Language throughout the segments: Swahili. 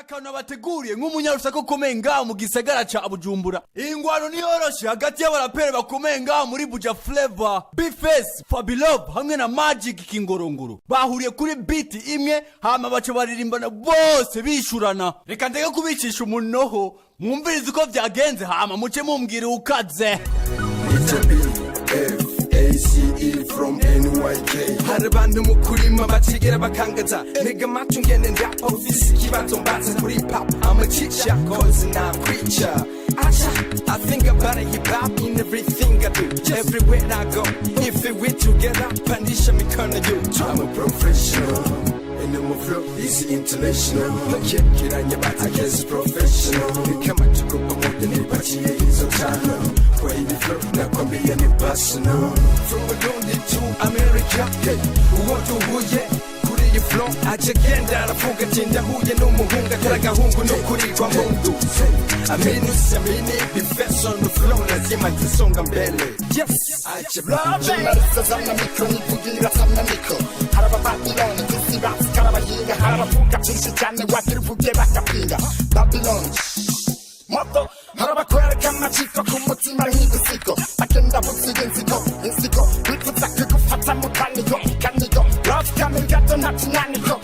Harakana bateguriye nk'umunyarusako ukomeye ngaho mu gisagara ca Bujumbura. Ingwano ni yoroshe hagati y'abaraperi bakomeye ngaho muri Buja Flavor, B-Face, Fabilove hamwe na Magic Kingorongoro. Bahuriye kuri beat imwe hama baca baririmbana bose bishurana. Reka ndeke kubicisha umunoho, mwumvirize uko vyagenze hama muce mumbwire ukaze. ACE from NYK. Harabantu mukurima batigera bakangaza. Nigga macho ngene ndapa ufisi kibazo mbaza kuri pop. I'm a teacher cause I'm a preacher. I think about it, hip hop in everything I do. Everywhere I go, if we together, pandisha mikono you. I'm a professional. And my flow is international. Kiranya bata guess professional. Kama tuko pamoja ni bachi hizo tano. Kwa hii flow na kwambia ni personal. From Burundi to America, hey, uwoto huye kuri iyi flow ajagenda aravuga tinda huye n'umuhunga karagahungu no kuri kwa mundu. Amini B-Face on the flow lazima tusonga mbele. Yes, Marisa zamna mikro nivugira zamna mikro. Haraba Babylon kisiba karabahinga haravuga cyinshi cyane wakiruvuge bakapinga Babylon moto haraba kwereka amaciko ku mutima nk'igisigo agenda busiga insiko bipfutsa kugufata mu kanigo love coming gato ntakinaniko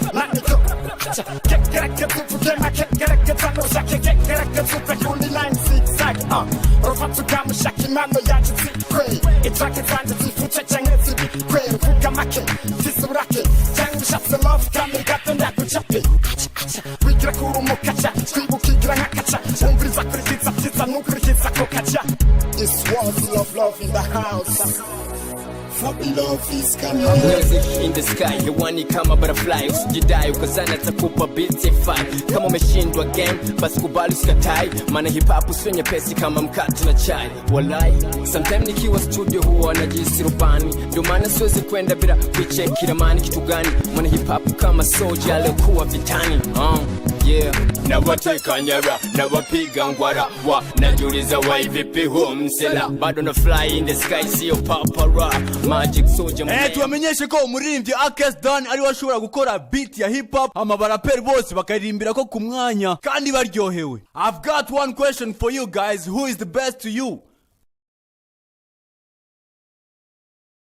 kekereke tuvuge makekereke zanoza kekereke tuve kuri line zigzag rufata ukamushaka impano yacu zikwe itrake zanjye zifutse cyangwa zibikwe ruvuga make zisurake cyangwa ushatse love coming gato ndagucape wigira kuri umukaca twibukigira nk'akaca umviriza kuri kiza nukurikiza ko kaca. This was love in the house. Love is coming. Music in the sky, hewani kama butterfly. Usijidai ukazana takupa beats ya fine. Kama umeshindwa game, basi kubali usikatai. Maana hip hop sio nyepesi kama mkate na chai. Walai, sometimes nikiwa studio huwa najisi rubani. Ndio maana siwezi kwenda bila kuicheck ramani kitu gani. Maana hip hop kama soldier aliyekuwa vitani. Yeah. Na wateka nyara, na wapiga ngwara wa najuliza wa vipi humsela. Bado na fly in the sky, sio papara. Magic soldier tuamenyeshe ko umuririmbyi Akes Dan ari washobora gukora beat ya hip hop ama baraperi bose bakaririmbira ko ku mwanya kandi baryohewe. I've got one question for you guys, who is the best to you?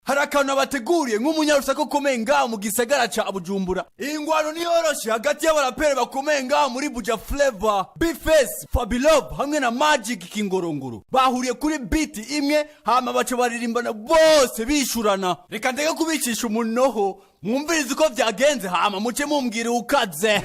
Harakana bateguriye nk'umunyarusako ukomeye ngaho mu gisagara ca Bujumbura. Ingwano ni yoroshe hagati y'abaraperi bakomeye ngaho muri Buja Flavor, B-Face, Fabilove hamwe na Magic Kingorongoro. Bahuriye kuri beat imwe hama baca baririmbana bose bishurana. Reka ndeke kubicisha umunoho, mwumvirize uko vyagenze hama muce mumbwire ukaze.